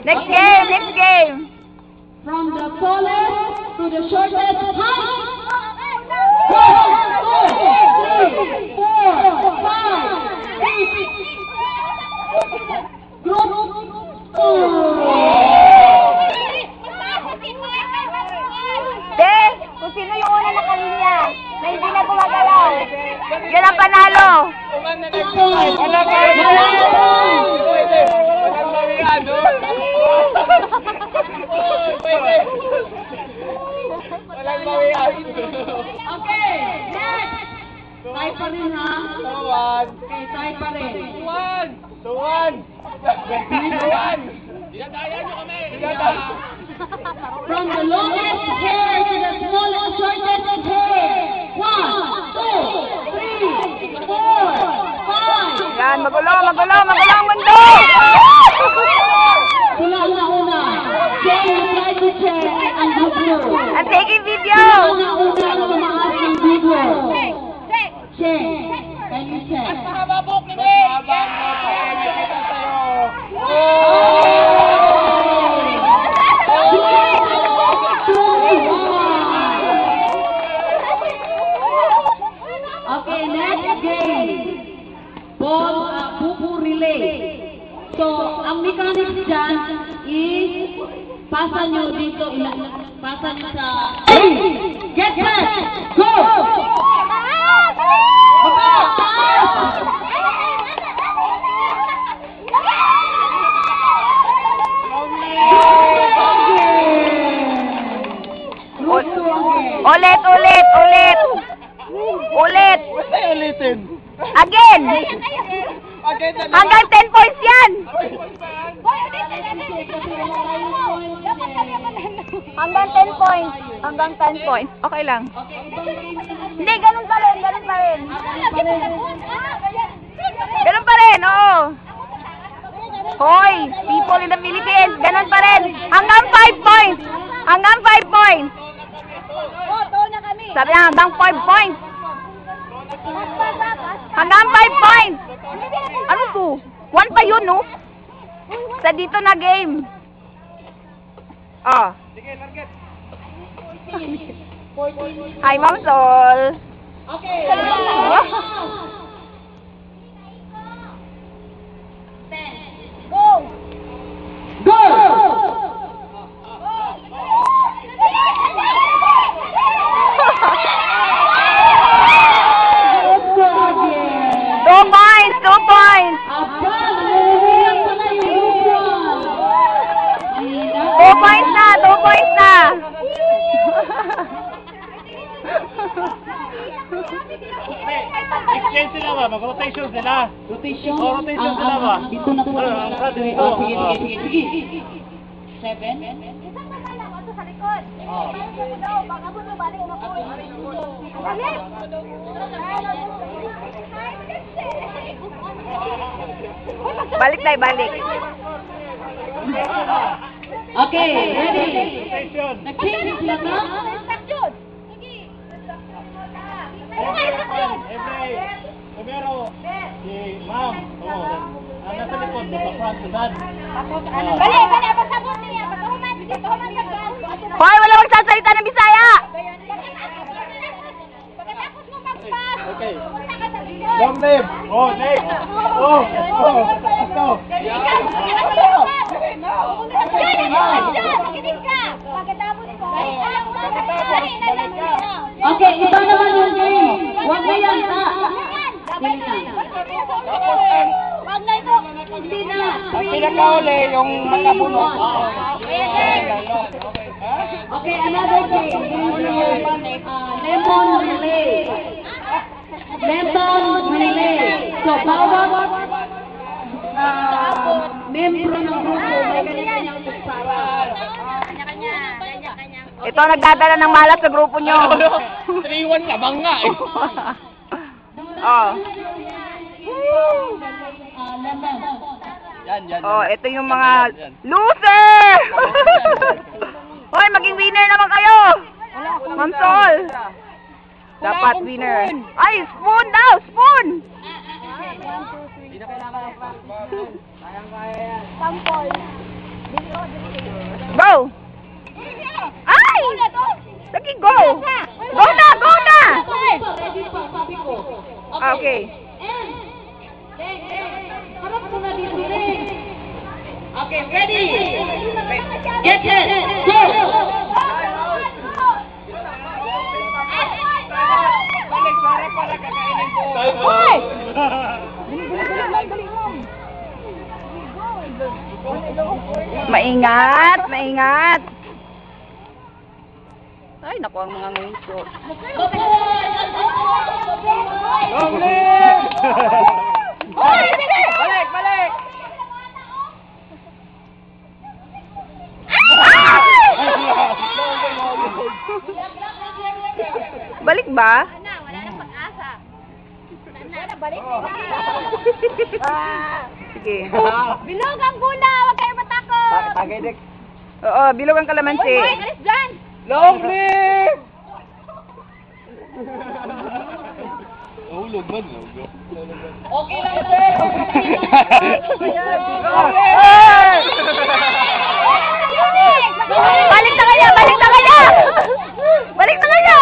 Next game, next game. From the tallest to the shortest height. 1, 2, 3, 4, 5, 6. Group 2. Kung sino yung una nakalinya na hindi na gumagalaw, yan ang panalo. Okay, next. Tayo pa rin ha. Okay, tayo pa rin. 2-1. From the longest hair to the smallest, shortest hair. 1, 2, 3, 4, 5. Yan, magulo ang mundo! Sila una. Check, try to check ang video. I'm taking video! Sila una tumaas ng video. Check. Can you check? Okay, next game. Bubu relay. So, ang mechanics dyan is pasa nyo dito, pasa nyo sa... Get set! Go! Ulit! Basta ulitin. Again! Hanggang 10 points yan! Hanggang 10 points. Hanggang 10 points. Okay lang. Hindi, ganun pa rin. Ganun pa rin, oo. Hoy, people in the Philippines, ganun pa rin. Hanggang 5 points. Hanggang 5 points. Sabi na, hanggang 5 points. Hanggang 5 points. Ano to? 1 pa yun, no? Sa dito na game. Oh. Sige, target. Hi, Ma'am Sol. Okay. Go! Go! 2 points! 2 points na! 2 points na! Exchange sila ba? Mag-rotation sila. Rotation? Rotation sila ba? Dito na po. Sige. 7. Sa likod. Baka mo balik na po. Balik tayo, balik. Okay, ready? Rotation. Nag-change sila na? Every numero si Ma'am. Ang nasa likod mo sa front to dad. Balik, pasabot niya. Hoy, wala magsasalita ng Bisaya! Okay. Long name. Oh, name. Oh. Okay, iba naman yung game. Huwag na yan, ha? Wag na ito. Hindi na. Ang pinakauli yung makabulok. Okay, another game. Lemon relay. Lemon relay. So, bawat membro ng grupo may kanya-kanyang kutsara. Ito nagdadala ng malas sa grupo nyo. 3-1 labang nga eh. Oh. Yan. Oh, ito yung mga loser! Hoy, maging winner naman kayo! Ma'am Sol! Dapat winner. Ay, spoon daw! Spoon! Hindi na kailangan ng spoon. Kayang-kaya yan. Sample. Okay. Harap mo na dito, okay, ready? Get set, go! Balik, para kakainin ko. Hoy! Maingat, maingat. Ay, naku, ang mga nguso. Hoy, sige! Balik! Balik ba? Wala na pag-asa. Sige. Bilog ang gula, huwag kayo matakot. Tagay, Dek. Oo, bilog ang kalamansi. Alis dyan. Lovely! Hulog ba? Okay lang, sir. Balik na kanya! Balik na kanya! Balik na kanya!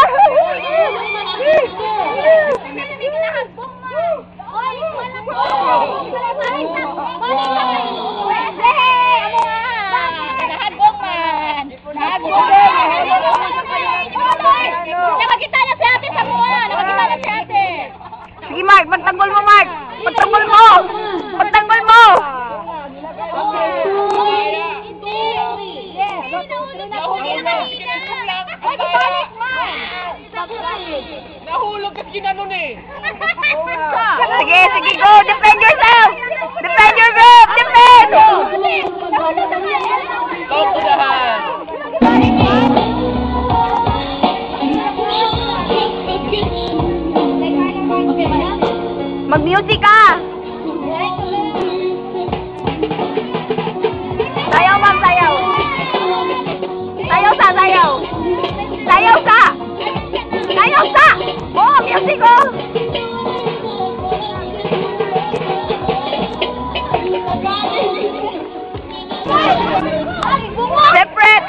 Nakakita na si ate sa mua. Nakakita na si ate. Sige, Mark. Pagtanggol mo, Mark. Pagtanggol mo! Pagtanggol mo! Nahulog kasi ginanon eh. Sige, sige, go! Defend yourself! Defend your group! Defend! Go to the hand. Mag-music ka! Sayaw, ma'am, sayaw! Sayaw sa, sayaw! Sayaw sa! Sayaw sa! Oo, music, oh! Separate!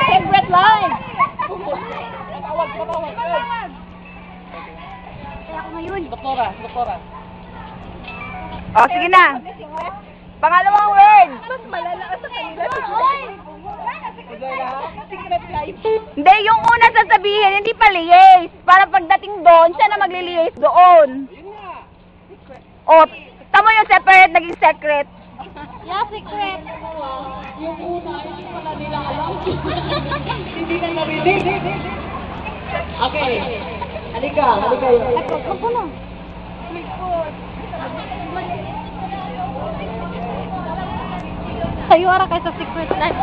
Separate line! Doktora. Oh, sige na. Pangalawang word. Mas malala sa kanila. Hindi, yung una sasabihin, hindi pa liaise. Para pagdating doon, siya na magli-liaise doon. Oh, tamo yung separate, naging secret. Yeah, secret. Yung una, hindi pala nila alam. Hindi na narinig. Okay. Halika yun. Ako na. Tayo ara kayo sa secret life.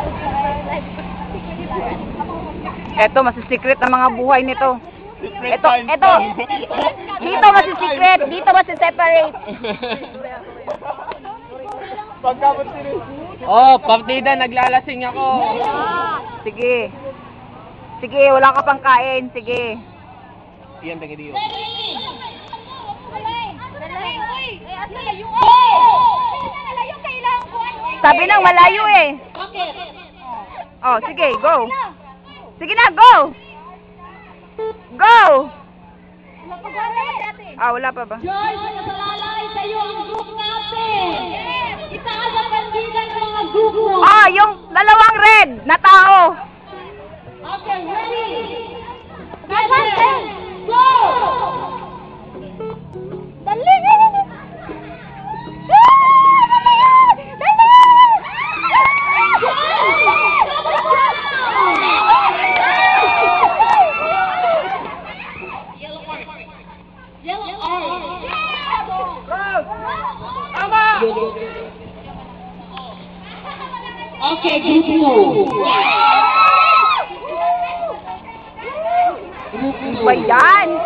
Eto, masisecret ang mga buhay nito. Ito. Dito masisecret, dito masiseparate. Pagkabot sila. Oh, partida, naglalasing ako. Sige. Sige, wala ka pang kain. Sige. Iyan, tagay diyo. Sabi nang malayo eh. Bakit? Oh, sige, go. Sige na, go. Go. Ah, wala pa ba? George, nakasalalay sa iyo ang group natin. Itaas ang bandila ng mga grupo. Ah, yung dalawang red na tao. Okay, ready? Ready? Go! Dali! Yellow orange. Okay, group 2. Ba yan?